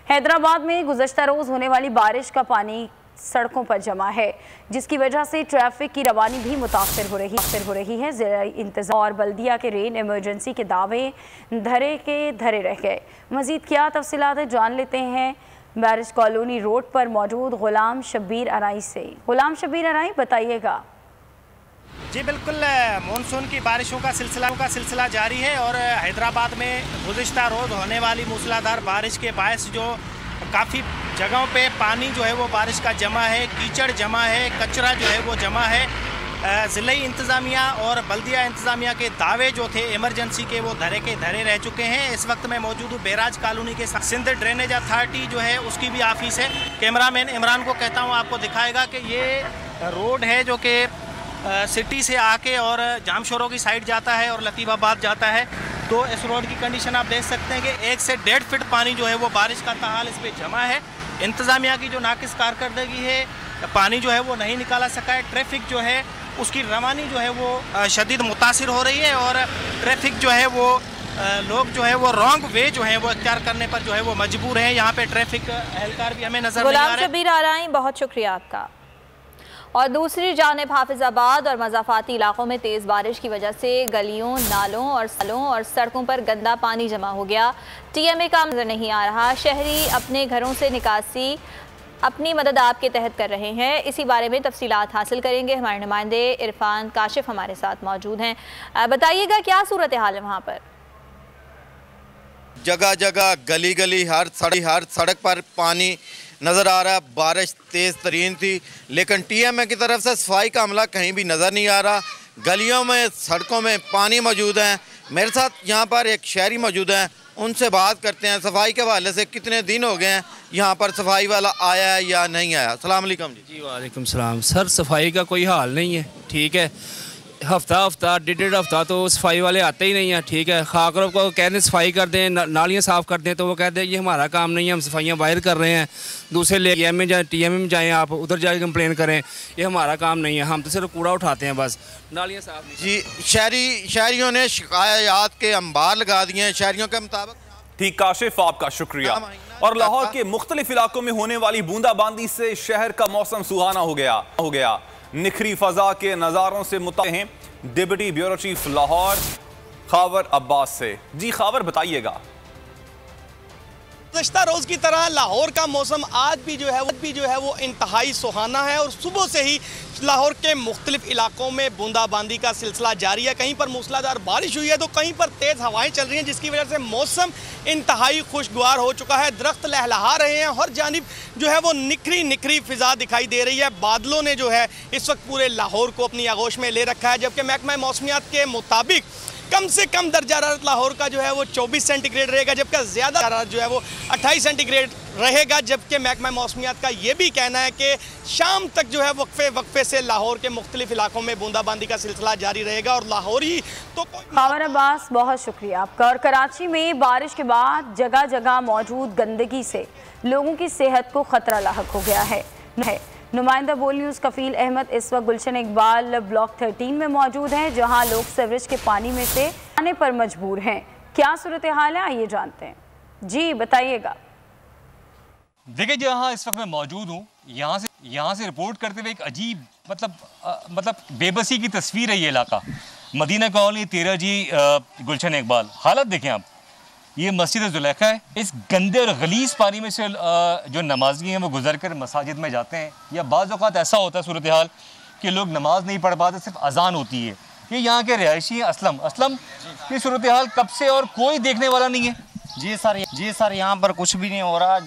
हैदराबाद में गुज़श्ता रोज़ होने वाली बारिश का पानी सड़कों पर जमा है, जिसकी वजह से ट्रैफिक की रवानी भी मुतासर हो रही है। ज़िला इंतज़ाम और बल्दिया के रेन इमरजेंसी के दावे धरे के धरे रह गए। मज़ीद क्या तफसीलात जान लेते हैं बैरिज कॉलोनी रोड पर मौजूद गुलाम शब्बीर अराई से। गुलाम शब्बीर अराई, बताइएगा। जी बिल्कुल, मानसून की बारिशों का सिलसिला जारी है और हैदराबाद में गुज़िश्ता रोज़ होने वाली मूसलाधार बारिश के बायस जो काफ़ी जगहों पे पानी जो है वो बारिश का जमा है, कीचड़ जमा है, कचरा जो है वो जमा है। ज़िले इंतज़ामिया और बल्दिया इंतज़ामिया के दावे जो थे इमरजेंसी के, वो धरे के धरे रह चुके हैं। इस वक्त मैं मौजूद हूँ बैराज कॉलोनी के साथ। सिंध ड्रेनेज अथॉरिटी जो है उसकी भी ऑफिस है। कैमरामैन इमरान को कहता हूँ, आपको दिखाएगा कि ये रोड है जो कि सिटी से आके और जामशोरों की साइड जाता है और लतीफ़ाबाद जाता है। तो इस रोड की कंडीशन आप देख सकते हैं कि 1 से 1.5 फीट पानी जो है वो बारिश का ताहाल इस पर जमा है। इंतज़ामिया की जो नाकिस कारकर्दगी है, पानी जो है वो नहीं निकाला सका है। ट्रैफिक जो है उसकी रवानी जो है वो शदीद मुतासिर हो रही है और ट्रैफिक जो है वो लोग जो है वो रॉन्ग वे जो है वो इख्तियार करने पर जो है वो मजबूर हैं। यहाँ पे ट्रैफिक एहलकार भी हमें नजर नहीं आ रहे। गुलाम शब्बीर अराई, बहुत शुक्रिया आपका। और दूसरी जानिब हाफिजाबाद और मज़ाफ़ाती इलाकों में तेज़ बारिश की वजह से गलियों, नालों और सड़कों पर गंदा पानी जमा हो गया। TMA का नज़र नहीं आ रहा। शहरी अपने घरों से निकासी अपनी मदद आपके तहत कर रहे हैं। इसी बारे में तफसीलात हासिल करेंगे। हमारे नुमाइंदे इरफान काशिफ हमारे साथ मौजूद हैं। बताइएगा क्या सूरत हाल है वहाँ पर? जगह जगह गली गली हर सड़क पर पानी नज़र आ रहा है। बारिश तेज़ तरीन थी, लेकिन TMA की तरफ से सफाई का अमला कहीं भी नज़र नहीं आ रहा। गलियों में, सड़कों में पानी मौजूद है। मेरे साथ यहाँ पर एक शहरी मौजूद हैं, उनसे बात करते हैं। सफाई के हवाले से कितने दिन हो गए हैं यहाँ पर सफाई वाला आया है या नहीं आया? अस्सलाम वालेकुम जी। वालेकुम सलाम। सर, सफाई का कोई हाल नहीं है, ठीक है। हफ्ता डेढ़ हफ्ता तो सफाई वाले आते ही नहीं हैं, ठीक है। खाकरों को कहने सफाई कर दें, नालियाँ साफ़ कर दें, तो वो कहते हैं ये हमारा काम नहीं है, हम सफाइयाँ बाहर कर रहे हैं। दूसरे ले TMA में जाएँ, आप उधर जाके कंप्लेन करें, ये हमारा काम नहीं है, हम तो सिर्फ कूड़ा उठाते हैं, बस नालियाँ साफ़ नहीं। जी, शहरियों ने शिकायत के अंबार लगा दिए हैं शहरियों के मुताबिक। ठीक, काशिफ आपका शुक्रिया। और लाहौर के मुख्तलिफ इलाकों में होने वाली बूंदाबांदी से शहर का मौसम सुहाना हो गया। निखरी फजा के नज़ारों से मुताबिक हैं deputy bureau chief Lahore Khawar Abbas से। जी खावर, बताइएगा। गुज़श्ता रोज़ की तरह लाहौर का मौसम आज भी जो है वो इंतहाई सुहाना है और सुबह से ही लाहौर के मुख्तलिफ इलाकों में बूंदाबांदी का सिलसिला जारी है। कहीं पर मूसलाधार बारिश हुई है तो कहीं पर तेज़ हवाएं चल रही हैं, जिसकी वजह से मौसम इंतहाई खुशगवार हो चुका है। दरख्त लहलहा रहे हैं, हर जानिब जो है वो निखरी फिजा दिखाई दे रही है। बादलों ने जो है इस वक्त पूरे लाहौर को अपनी आगोश में ले रखा है, जबकि महकमा मौसमियात के मुताबिक कम से कम दर्जा हरारत लाहौर का जो है वो 24 सेंटीग्रेड रहेगा, जबकि ज़्यादा हरारत जो है वो 28 सेंटीग्रेड रहेगा। जबकि महकमा मौसमियात का ये भी कहना है कि शाम तक जो है वक्फे से लाहौर के मुख्तलिफ इलाकों में बूंदाबांदी का सिलसिला जारी रहेगा। और लाहौर ही तो खावर अब्बास, बहुत शुक्रिया आपका। और कराची में बारिश के बाद जगह जगह मौजूद गंदगी से लोगों की सेहत को खतरा लाहक हो गया है। नुमाइंदा बोल न्यूज़ कफील अहमद इस वक्त गुलशन इकबाल ब्लॉक 13 में मौजूद हैं, जहां लोग सीवरेज के पानी में से आने पर मजबूर हैं। क्या सूरत हाल है, आइए जानते हैं। जी बताइएगा। देखिए, जहाँ इस वक्त मैं मौजूद हूँ, यहाँ से रिपोर्ट करते हुए एक अजीब मतलब बेबसी की तस्वीर है ये इलाका। मदीना कॉलोनी 13 जी गुलशन इकबाल। हालत देखें आप, ये मस्जिद जुलेखा है। इस गंदे और गलीज पानी में से जो नमाजी हैं वो गुजर कर मसाजिद में जाते हैं, या बाज़ औक़ात ऐसा होता है सूरत हाल कि लोग नमाज नहीं पढ़ पाते, सिर्फ अजान होती है। ये यहाँ के रिहायशी हैं। असलम की सूरत हाल कब से और कोई देखने वाला नहीं है? जी सर, यहाँ पर कुछ भी नहीं हो रहा।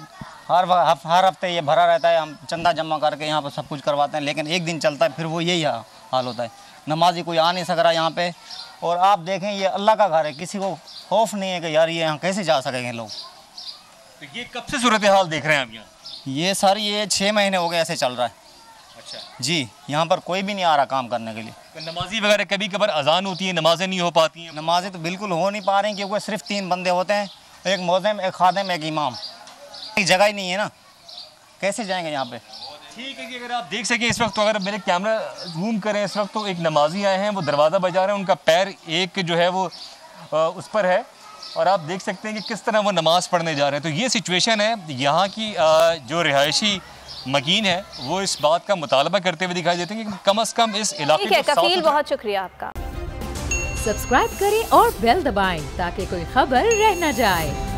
हर हफ्ते ये भरा रहता है, हम चंदा जमा करके यहाँ पर सब कुछ करवाते हैं, लेकिन एक दिन चलता है फिर वो यही हाल होता है। नमाजी कोई आ नहीं सक रहा यहाँ पे। और आप देखें, ये अल्लाह का घर है, किसी को खौफ नहीं है कि यार ये यहाँ कैसे जा सकेंगे लोग। तो ये कब से सूरत हाल देख रहे हैं आप यहाँ? ये सर, ये 6 महीने हो गए ऐसे चल रहा है। अच्छा जी, यहाँ पर कोई भी नहीं आ रहा काम करने के लिए। तो नमाजी वगैरह कभी कभार अजान होती है, नमाजें नहीं हो पाती हैं? नमाजें तो बिल्कुल हो नहीं पा रही, क्योंकि सिर्फ 3 बंदे होते हैं, एक मौज़िम, एक खादिम, एक इमाम। एक जगह ही नहीं है ना, कैसे जाएंगे यहाँ पे? ठीक है कि अगर आप देख सकें इस वक्त, तो अगर मेरे कैमरा जूम करें इस वक्त, तो एक नमाजी आए हैं, वो दरवाज़ा बजा रहे हैं, उनका पैर एक जो है वो उस पर है, और आप देख सकते हैं कि किस तरह वो नमाज़ पढ़ने जा रहे हैं। तो ये सिचुएशन है। यहाँ की जो रिहायशी मकीन है वो इस बात का मुतालबा करते हुए दिखाई देते हैं कि कम से कम इस इलाके को कफील, बहुत शुक्रिया आपका। सब्सक्राइब करें और बेल दबाएं ताकि कोई खबर रह न जाए।